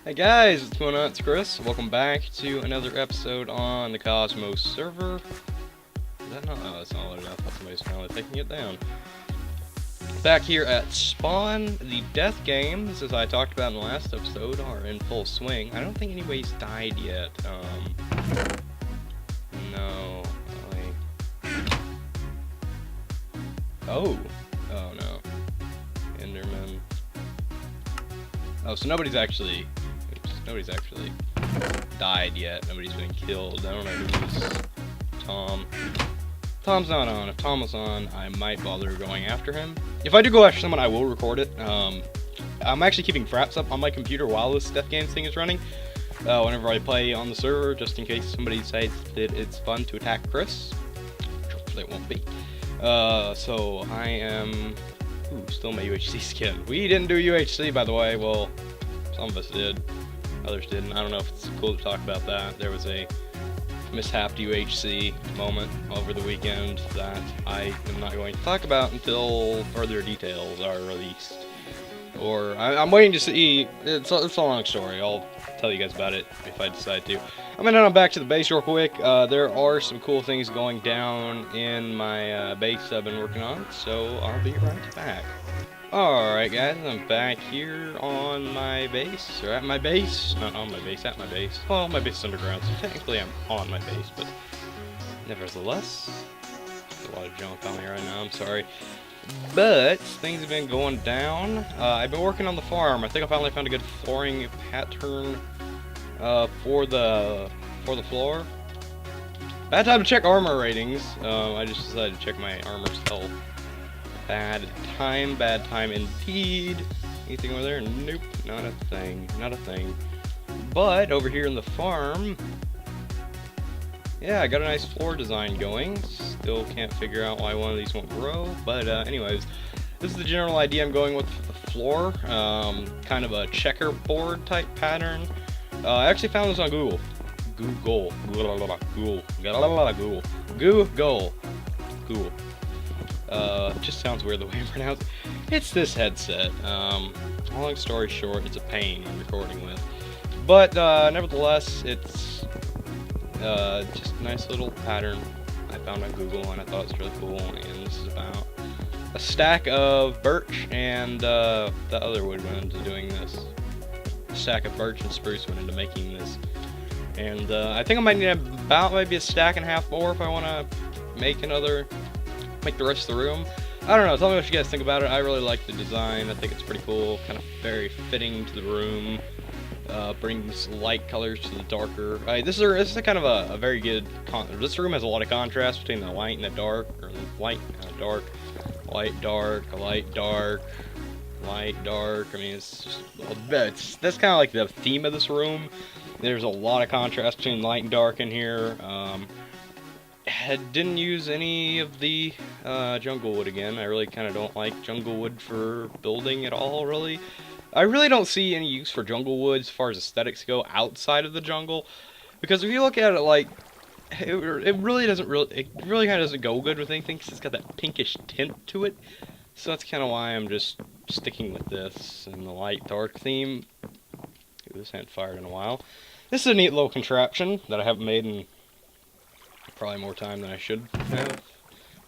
Hey guys, what's going on? It's Chris. Welcome back to another episode on the Cosmos server. Is that not? Oh, that's not loaded up. I thought somebody's finally taking it down. Back here at Spawn, the death games, as I talked about in the last episode, are in full swing. I don't think anybody's died yet. No. Oh. Oh no. Enderman. Oh, so nobody's actually died yet. Nobody's been killed. I don't know who's Tom. Tom's not on. If Tom was on, I might bother going after him. If I do go after someone, I will record it. I'm actually keeping fraps up on my computer while this Death Games thing is running. Whenever I play on the server, just in case somebody says that it's fun to attack Chris. Hopefully it won't be. So I am... Ooh, still my UHC skin. We didn't do UHC, by the way. Well, some of us did. Others didn't. I don't know if it's cool to talk about that. There was a mishapped UHC moment over the weekend that I am not going to talk about until further details are released. Or, I'm waiting to see. It's a long story. I'll tell you guys about it if I decide to. I'm gonna head back to the base real quick. There are some cool things going down in my base I've been working on, so I'll be right back. Alright guys, I'm back here on my base, or at my base, not on my base, at my base. Well, my base is underground, so technically I'm on my base, but nevertheless, there's a lot of junk on me right now, I'm sorry. But, things have been going down. I've been working on the farm. I think I finally found a good flooring pattern for the floor. Bad time to check armor ratings. I just decided to check my armor's health. Bad time indeed. Anything over there? Nope, not a thing, not a thing. But over here in the farm, yeah, I got a nice floor design going. Still can't figure out why one of these won't grow, but anyways, this is the general idea I'm going with the floor. Kind of a checkerboard type pattern. I actually found this on Google. Google. Just sounds weird the way I pronounce it. It's this headset. Long story short, it's a pain I'm recording with. But, nevertheless, it's just a nice little pattern I found on Google, and I thought it was really cool, and this is about a stack of birch, and the other wood went into doing this. A stack of birch and spruce went into making this. And, I think I might need about maybe a stack and a half more if I want to make the rest of the room. I don't know, tell me what you guys think about it. I really like the design. I think it's pretty cool, kind of very fitting to the room. Brings light colors to the darker. This is kind of a very good. This room has a lot of contrast between the light and the dark, or light, dark, light, dark, light, dark, light, dark. I mean, it's just that's kind of like the theme of this room. There's a lot of contrast between light and dark in here. Didn't use any of the jungle wood again. I really kind of don't like jungle wood for building at all, really. I really don't see any use for jungle wood as far as aesthetics go outside of the jungle, because if you look at it, like, it really kind of doesn't go good with anything, because it's got that pinkish tint to it. So that's kind of why I'm just sticking with this and the light dark theme. Ooh, this hadn't fired in a while. This is a neat little contraption that I haven't made in probably more time than I should have.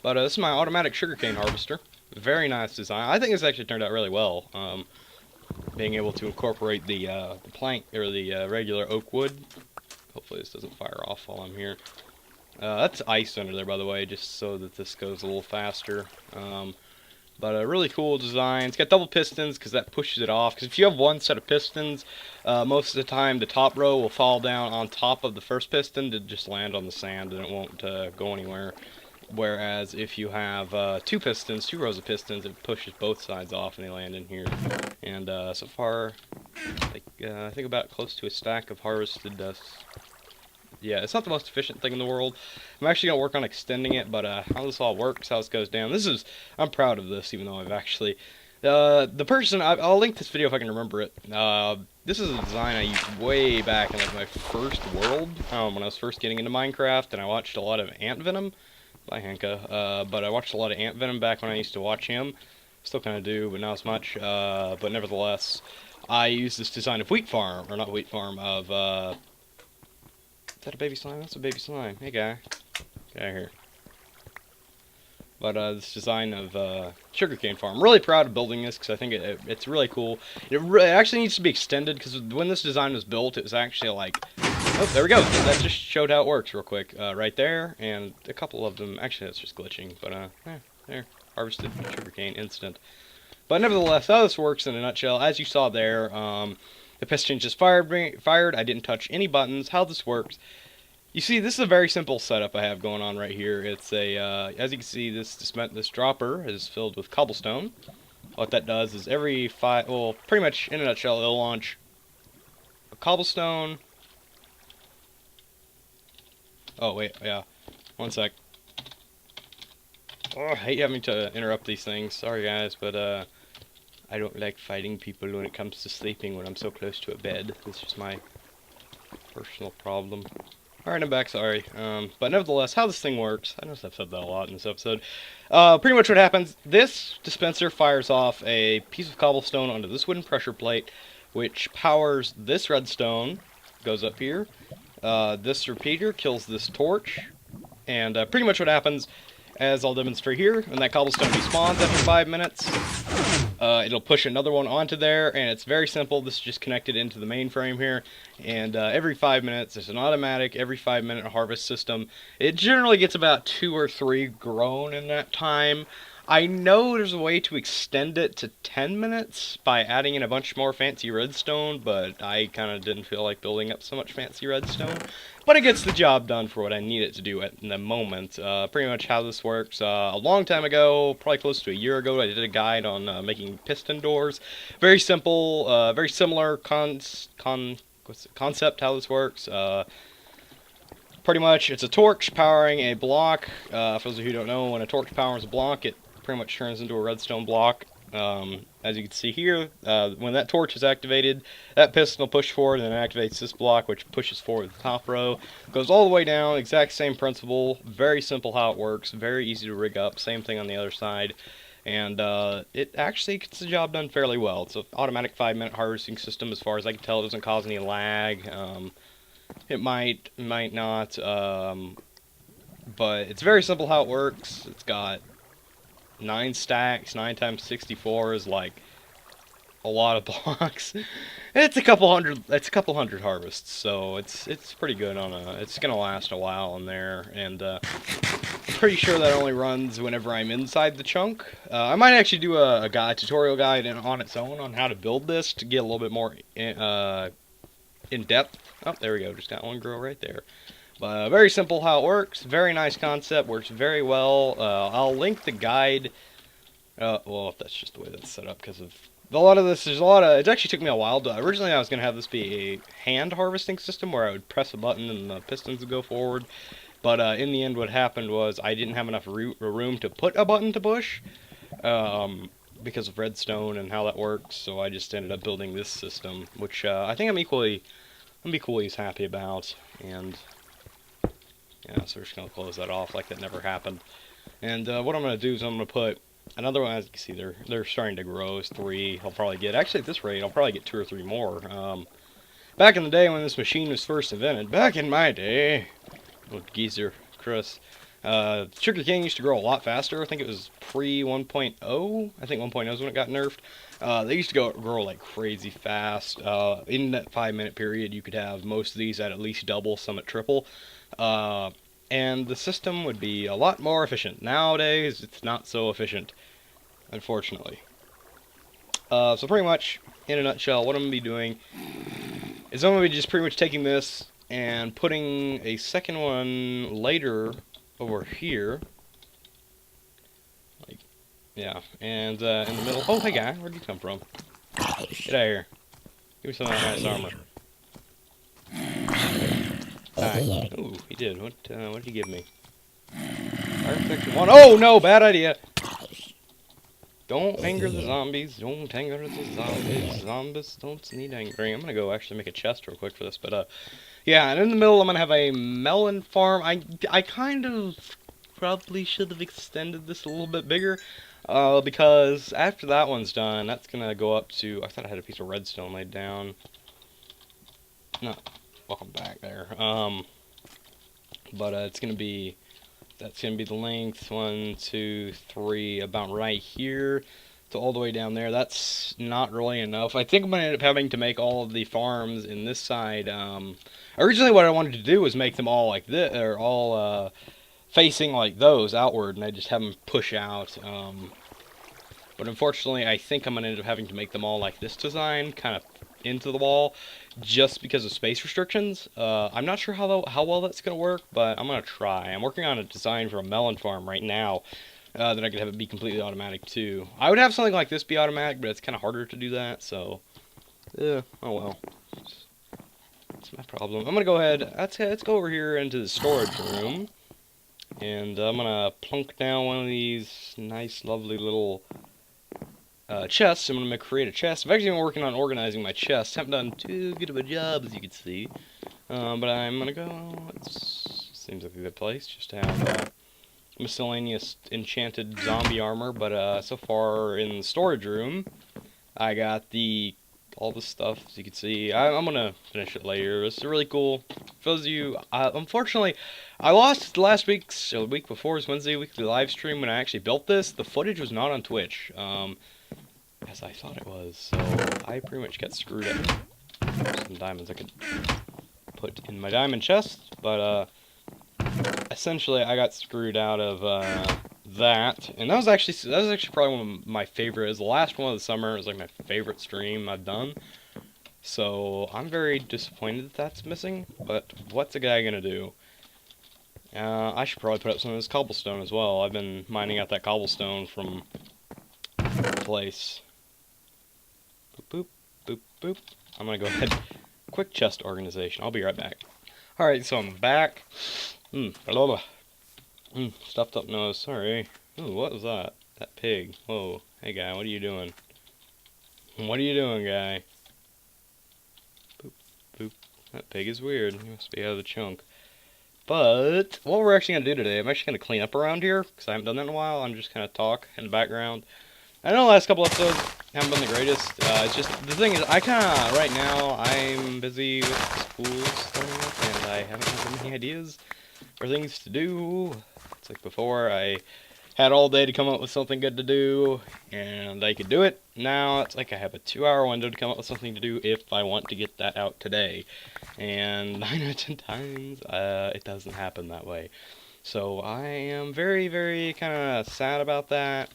But this is my automatic sugarcane harvester. Very nice design. I think this actually turned out really well. Being able to incorporate the plank, or the regular oak wood. Hopefully this doesn't fire off while I'm here. That's ice under there, by the way, just so that this goes a little faster. But a really cool design. It's got double pistons because that pushes it off. Because if you have one set of pistons, most of the time the top row will fall down on top of the first piston to just land on the sand, and it won't go anywhere. Whereas if you have two rows of pistons, it pushes both sides off and they land in here. And so far, I think about close to a stack of harvested yeah, it's not the most efficient thing in the world. I'm actually going to work on extending it, but how this all works, how this goes down, I'm proud of this, even though I've actually, the person, I'll link this video if I can remember it. This is a design I used way back in like my first world, when I was first getting into Minecraft, and I watched a lot of Ant Venom by Henka, but I watched a lot of Ant Venom back when I used to watch him. Still kind of do, but not as much, but nevertheless, I use this design of wheat farm, or not wheat farm, of, is that a baby slime? That's a baby slime. Hey, guy. Get out of here. But this design of sugarcane farm. I'm really proud of building this because I think it's really cool. It actually needs to be extended because when this design was built, it was actually like, oh, there we go. That just showed how it works real quick. Right there, and a couple of them. Actually, that's just glitching. But there, harvested sugarcane instant. But nevertheless, how this works in a nutshell, as you saw there, the piston just fired. I didn't touch any buttons. How this works. You see, this is a very simple setup I have going on right here. It's a, as you can see, this dropper is filled with cobblestone. What that does is well, pretty much in a nutshell, it'll launch a cobblestone. Oh, wait, yeah. One sec. Oh, I hate having to interrupt these things. Sorry, guys, but, I don't like fighting people when it comes to sleeping when I'm so close to a bed. This is my personal problem. Alright, I'm back, sorry. But nevertheless, how this thing works, I know I've said that a lot in this episode. Pretty much what happens, this dispenser fires off a piece of cobblestone onto this wooden pressure plate, which powers this redstone, goes up here. This repeater kills this torch, and pretty much what happens, as I'll demonstrate here, when that cobblestone respawns after 5 minutes, it'll push another one onto there, and it's very simple. This is just connected into the mainframe here, and every 5 minutes, there's an automatic every 5-minute harvest system. It generally gets about 2 or 3 grown in that time. I know there's a way to extend it to 10 minutes by adding in a bunch more fancy redstone, but I kind of didn't feel like building up so much fancy redstone. But it gets the job done for what I need it to do at the moment. Pretty much how this works. A long time ago, probably close to a year ago, I did a guide on making piston doors. Very simple, very similar concept how this works. Pretty much, it's a torch powering a block. For those of you who don't know, when a torch powers a block, it pretty much turns into a redstone block. As you can see here, when that torch is activated, that piston will push forward and then activates this block, which pushes forward the top row. Goes all the way down, exact same principle. Very simple how it works, very easy to rig up. Same thing on the other side. And it actually gets the job done fairly well. It's an automatic 5-minute harvesting system as far as I can tell. It doesn't cause any lag. It might not, but it's very simple how it works. It's got 9 stacks. 9 times 64 is like a lot of blocks. It's a couple hundred harvests, so it's pretty good on it's gonna last a while in there, and I'm pretty sure that only runs whenever I'm inside the chunk. I might actually do a tutorial guide on its own on how to build this to get a little bit more in depth. Oh, there we go. Just got one grow right there. But very simple how it works. Very nice concept. Works very well. I'll link the guide. Well, that's just the way that's set up because of a lot of this. There's a lot of. It actually took me a while to. Originally, I was going to have this be a hand harvesting system where I would press a button and the pistons would go forward. But in the end, what happened was I didn't have enough room to put a button to push. Because of redstone and how that works, so I just ended up building this system, which I think I'm equally as happy about. And yeah, so we're just gonna close that off like that never happened. And what I'm gonna do is I'm gonna put another one. As you can see, they're starting to grow. It's 3. I'll probably get, actually at this rate, I'll probably get 2 or 3 more. Back in the day when this machine was first invented, back in my day, little geezer Chris. Sugar cane used to grow a lot faster. I think it was pre 1.0. I think 1.0 is when it got nerfed. They used to grow like crazy fast. In that 5-minute period, you could have most of these at least double, some at triple. And the system would be a lot more efficient. Nowadays, it's not so efficient, unfortunately. So pretty much, in a nutshell, what I'm going to be doing is I'm going to be just pretty much taking this and putting a second one later over here, like, yeah, and in the middle. Oh, hey guy, where'd you come from? Get out of here. Give me some of that nice armor. Hi. Ooh, he did. What did he give me? Fire protection 1. Oh no, bad idea. Don't anger the zombies. Don't anger the zombies. Zombies don't need angering. I'm gonna go actually make a chest real quick for this, but yeah, and in the middle I'm gonna have a melon farm. I kind of probably should have extended this a little bit bigger. Because after that one's done, that's gonna go up to. I thought I had a piece of redstone laid down. No, welcome back there. But it's gonna be. That's gonna be the length. 1, 2, 3, about right here. To all the way down there. That's not really enough. I think I'm gonna end up having to make all of the farms in this side. Originally, what I wanted to do was make them all like this, or all facing like those outward, and I just have them push out. But unfortunately, I think I'm gonna end up having to make them all like this design, kind of into the wall, just because of space restrictions. I'm not sure how well that's gonna work, but I'm gonna try. I'm working on a design for a melon farm right now. Then I could have it be completely automatic too. I would have something like this be automatic, but it's kind of harder to do that, so yeah, oh well. That's my problem. I'm gonna go ahead, let's go over here into the storage room, and I'm gonna plunk down one of these nice, lovely little chests. I'm gonna create a chest. I've actually been working on organizing my chests. Haven't done too good of a job, as you can see, but I'm gonna go. Seems like a good place just to have miscellaneous enchanted zombie armor, but so far in the storage room, I got all the stuff, as you can see. I'm gonna finish it later. It's really cool. For those of you, unfortunately, I lost last week's, or the week before's Wednesday weekly live stream when I actually built this. The footage was not on Twitch, as I thought it was, so I pretty much got screwed up. Some diamonds I could put in my diamond chest, but essentially, I got screwed out of that, and that was actually probably one of my favorites. The last one of the summer was like my favorite stream I've done. So I'm very disappointed that that's missing. But what's a guy gonna do? I should probably put up some of this cobblestone as well. I've been mining out that cobblestone from the place. Boop boop boop boop. I'm gonna go ahead. Quick chest organization. I'll be right back. All right, so I'm back. Stuffed up nose, sorry. Ooh, what was that? That pig. Whoa. Hey, guy, what are you doing? What are you doing, guy? Boop, boop. That pig is weird. He must be out of the chunk. But, what we're actually going to do today, I'm actually going to clean up around here, because I haven't done that in a while. I'm just going to talk in the background. I know the last couple episodes haven't been the greatest. It's just, the thing is, I kind of, right now, I'm busy with school starting up, and I haven't had many ideas or things to do. It's like before, I had all day to come up with something good to do, and I could do it. Now, it's like I have a 2-hour window to come up with something to do if I want to get that out today. And 9 out of 10 times, it doesn't happen that way. So, I am very, very kind of sad about that.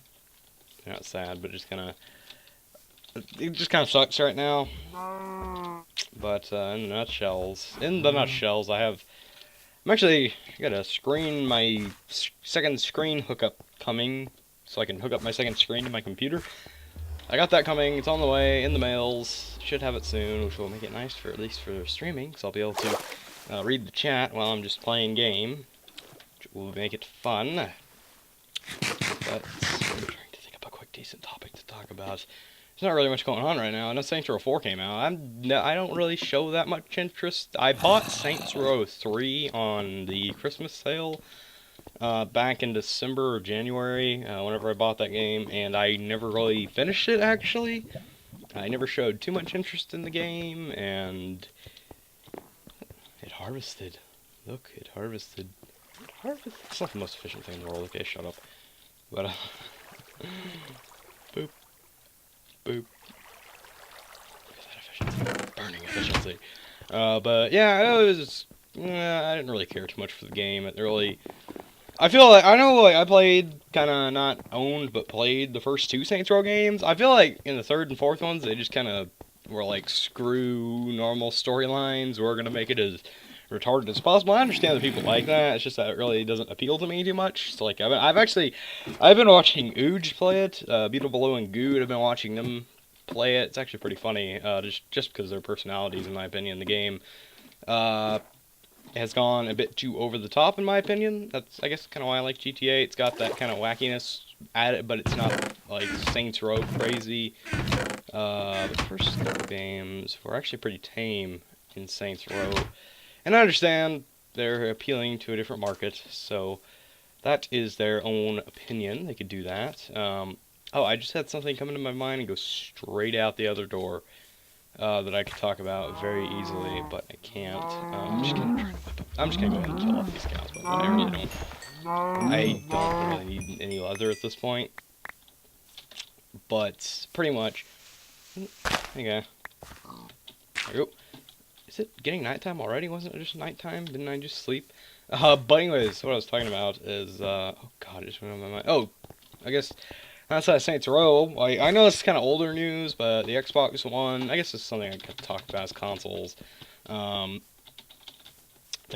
Not sad, but just kind of... It just kind of sucks right now. But, in the nutshells, I'm actually gotta screen my second screen hookup coming, so I can hook up my second screen to my computer. I got that coming. It's on the way, in the mails. Should have it soon, which will make it nice for at least for streaming, so I'll be able to read the chat while I'm just playing game, which will make it fun. But I'm trying to think of a quick, decent topic to talk about. There's not really much going on right now. I know Saints Row 4 came out. I don't really show that much interest. I bought Saints Row 3 on the Christmas sale back in December or January, whenever I bought that game, and I never really finished it, actually. I never showed too much interest in the game, and it harvested. Look, it harvested. It's not the most efficient thing in the world. Okay, shut up. But, boop. Boop. Look at that efficiency. Burning efficiency. But yeah, it was. I didn't really care too much for the game. It really. I feel like I played kind of not owned, but played the first 2 Saints Row games. I feel like in the 3rd and 4th ones, they just kind of were like, screw normal storylines. We're gonna make it as retarded as possible. I understand that people like that. It's just that it really doesn't appeal to me too much. So like I've been watching Ooge play it. Beetle Blue and Good, I've been watching them play it. It's actually pretty funny. Just because their personalities, in my opinion, the game has gone a bit too over the top, in my opinion. That's I guess kind of why I like GTA. It's got that kind of wackiness at it, but it's not like Saints Row crazy. The first couple games were actually pretty tame in Saints Row. And I understand they're appealing to a different market, so that is their own opinion. They could do that. Oh, I just had something come into my mind and go straight out the other door that I could talk about very easily, but I can't. I'm just gonna go ahead and kill off these cows. But I really don't. I don't really need any leather at this point. But pretty much. Okay. There we go. Is it getting nighttime already? Wasn't it just nighttime? Didn't I just sleep? But anyways, what I was talking about is, oh god, it just went on my mind. Oh, I guess outside of Saints Row, like, I know this is kind of older news, but the Xbox One, I guess this is something I could talk about as consoles. The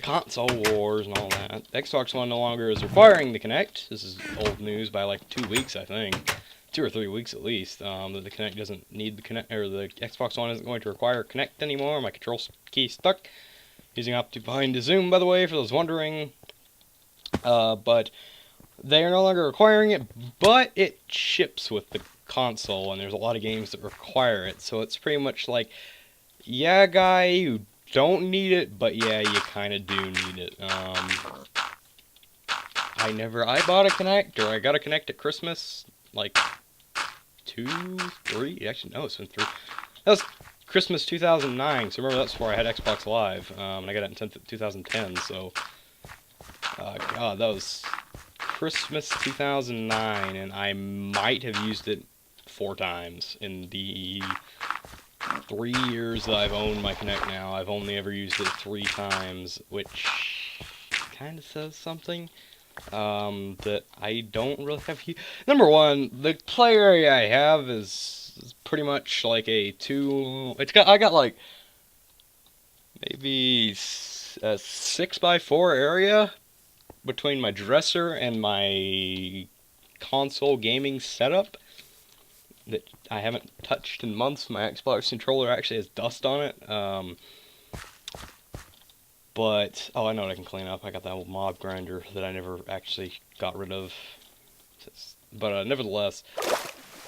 console wars and all that. The Xbox One no longer is requiring the Kinect. This is old news by like 2 weeks, I think. 2 or 3 weeks at least, that the Kinect doesn't need the Kinect, or the Xbox One isn't going to require Kinect anymore. My control key stuck. Using Optifine to zoom, by the way, for those wondering. But they are no longer requiring it, but it ships with the console, and there's a lot of games that require it. So it's pretty much like, yeah, guy, you don't need it, but yeah, you kind of do need it. I bought a Kinect, or I got a Kinect at Christmas, like 2, 3, actually no, it's been 3. That was Christmas 2009, so remember that's before I had Xbox Live, and I got it in 2010, so, god, that was Christmas 2009, and I might have used it 4 times in the 3 years that I've owned my Kinect now. I've only ever used it 3 times, which kind of says something. That I don't really have. Number one, the play area I have is pretty much like a 2. I got like maybe a 6x4 area between my dresser and my console gaming setup that I haven't touched in months. My Xbox controller actually has dust on it. But, oh, I know what I can clean up. I got that old mob grinder that I never actually got rid of. But, nevertheless,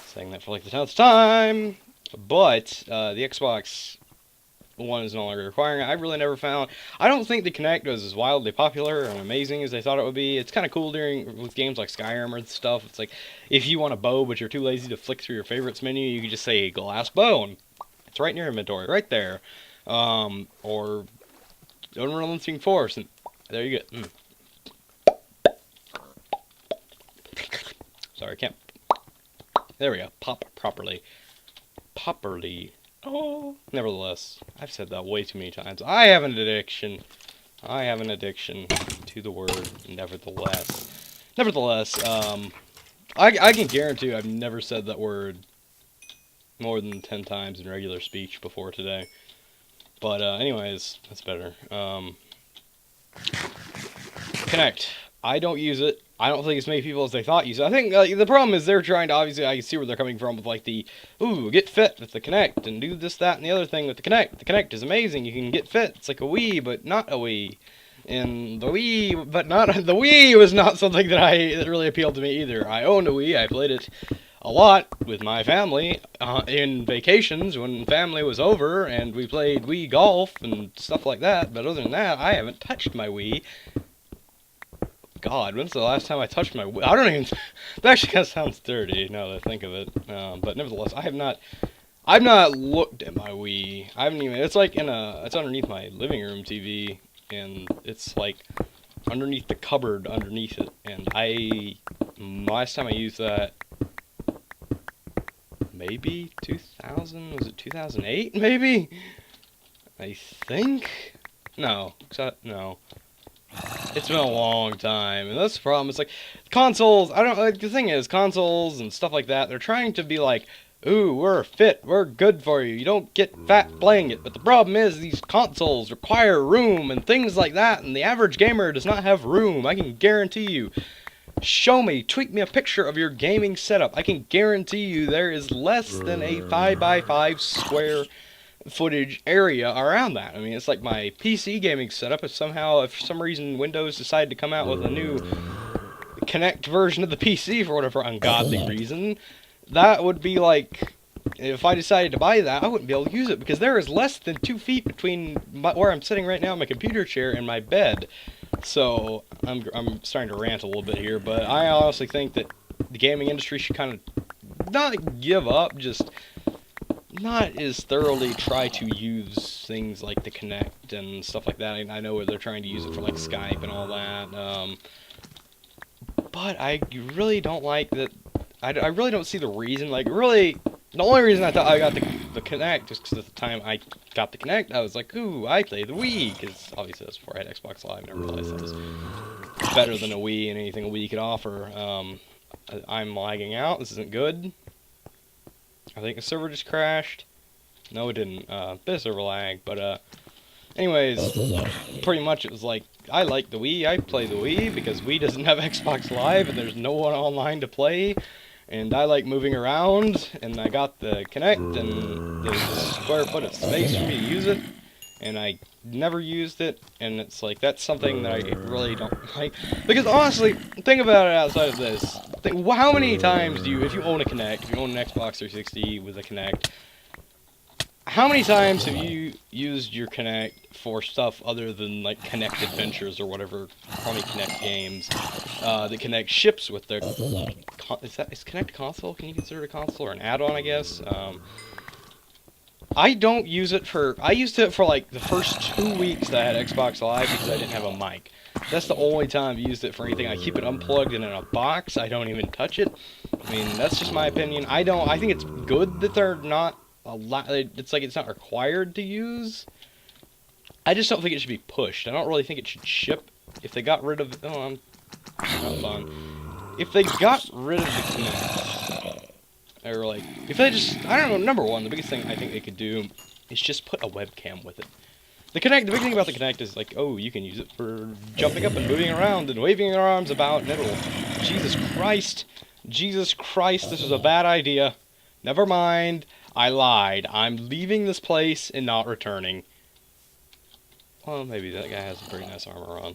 saying that for like the 10th time. But, the Xbox One is no longer requiring it. I really never found... I don't think the Kinect was as wildly popular and amazing as they thought it would be. It's kind of cool with games like Skyrim or stuff. It's like, if you want a bow, but you're too lazy to flick through your favorites menu, you can just say glass bow, and it's right in your inventory, right there. Or... Unrelenting Force, and there you go. Sorry, I can't. There we go. Pop properly. Oh, nevertheless, I've said that way too many times. I have an addiction. I have an addiction to the word nevertheless. Nevertheless, I can guarantee you I've never said that word more than 10 times in regular speech before today. But, anyways, that's better. Kinect. I don't use it. I don't think as many people as they thought use it. I think the problem is they're trying to, obviously, I can see where they're coming from with, like, ooh, get fit with the Kinect, and do this, that, and the other thing with the Kinect. The Kinect is amazing. You can get fit. It's like a Wii, but not a Wii. And the Wii was not something that really appealed to me either. I owned a Wii. I played it a lot with my family in vacations when family was over, and we played Wii Golf and stuff like that. But other than that, I haven't touched my Wii. God, when's the last time I touched my Wii? I don't even... That actually kind of sounds dirty now that I think of it. But nevertheless, I've not looked at my Wii. I haven't even... It's like it's underneath my living room TV, and it's like underneath the cupboard underneath it. And last time I used that, maybe 2000, was it 2008, maybe? I think? No. No. It's been a long time, and that's the problem. It's like, consoles, the thing is, consoles and stuff like that, they're trying to be like, ooh, we're fit, we're good for you, you don't get fat playing it. But the problem is, these consoles require room and things like that, and the average gamer does not have room, I can guarantee you. Tweet me a picture of your gaming setup. I can guarantee you there is less than a 5x5 square footage area around that. I mean, it's like my PC gaming setup. If for some reason Windows decided to come out with a new Kinect version of the PC for whatever ungodly reason, that would be like, if I decided to buy that, I wouldn't be able to use it because there is less than 2 feet between where I'm sitting right now, my computer chair, and my bed. So I'm starting to rant a little bit here, but I honestly think that the gaming industry should kind of not give up, just not as thoroughly try to use things like the Kinect and stuff like that. I know where they're trying to use it for like Skype and all that, but I really don't like that. I really don't see the reason. Like, really, the only reason I thought I got the Kinect is because at the time I got the Kinect, I was like, ooh, I play the Wii, because obviously that's before I had Xbox Live. I never realized that was better than a Wii and anything a Wii could offer. I'm lagging out. This isn't good. I think the server just crashed. No, it didn't. Bit of server lag, but anyways, pretty much it was like, I like the Wii, I play the Wii, because Wii doesn't have Xbox Live, and there's no one online to play, and I like moving around, and I got the Kinect, and there's a square foot of space for me to use it, and I never used it, and it's like, that's something that I really don't like, because honestly, think about it outside of this. How many times do you, if you own a Kinect, if you own an Xbox 360 with a Kinect, how many times have you used your Kinect for stuff other than like Kinect Adventures or whatever crummy Kinect games that Kinect ships with their is Kinect a console? Can you consider it a console or an add-on? I guess. I don't use it for. I used it for like the first 2 weeks that I had Xbox Live because I didn't have a mic. That's the only time I've used it for anything. I keep it unplugged and in a box. I don't even touch it. I mean, that's just my opinion. I think it's good that they're not. It's like it's not required to use. I just don't think it should be pushed. I don't really think it should ship. If they got rid of, I'm not fun. If they got rid of the Kinect, or like, if they just, I don't know. Number one, the biggest thing I think they could do is just put a webcam with it. The Kinect, the big thing about the Kinect is like, oh, you can use it for jumping up and moving around and waving your arms about, and it'll. Jesus Christ, this is a bad idea. Never mind. I lied. I'm leaving this place and not returning. Well, maybe that guy has a pretty nice armor on.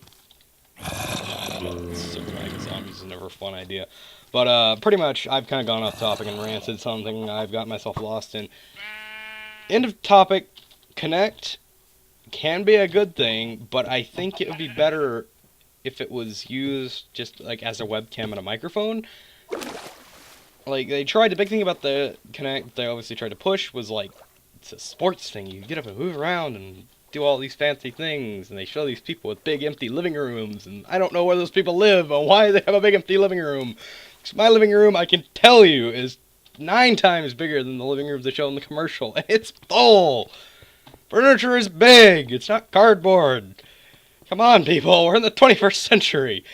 Surviving zombies is never a fun idea. But, pretty much, I've kind of gone off topic and ranted something I've got myself lost in. End of topic. Kinect can be a good thing, but I think it would be better if it was used just, like, as a webcam and a microphone. Like, they tried, the big thing about the Kinect they obviously tried to push was, like, it's a sports thing. You get up and move around and do all these fancy things, and they show these people with big empty living rooms, and I don't know where those people live or why they have a big empty living room. Because my living room, I can tell you, is 9 times bigger than the living rooms they show in the commercial, and it's full! Furniture is big! It's not cardboard! Come on, people, we're in the 21st century!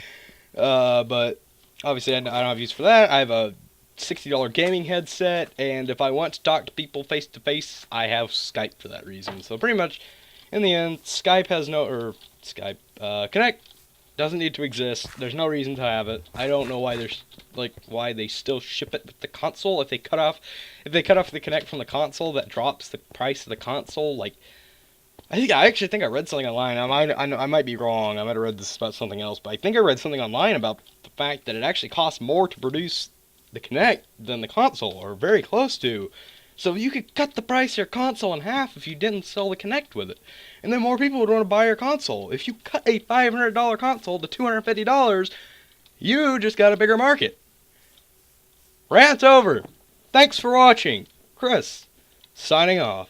But, obviously, I don't have use for that. I have a $60 gaming headset, and if I want to talk to people face to face, I have Skype for that reason. So pretty much, in the end, Kinect doesn't need to exist. There's no reason to have it. I don't know why why they still ship it with the console. If they cut off the Kinect from the console, that drops the price of the console. Like, I actually think I read something online. I might be wrong. I might have read this about something else, but I think I read something online about the fact that it actually costs more to produce the Kinect than the console, or very close to. So you could cut the price of your console in half if you didn't sell the Kinect with it. And then more people would want to buy your console. If you cut a $500 console to $250, you just got a bigger market. Rant over. Thanks for watching. Chris, signing off.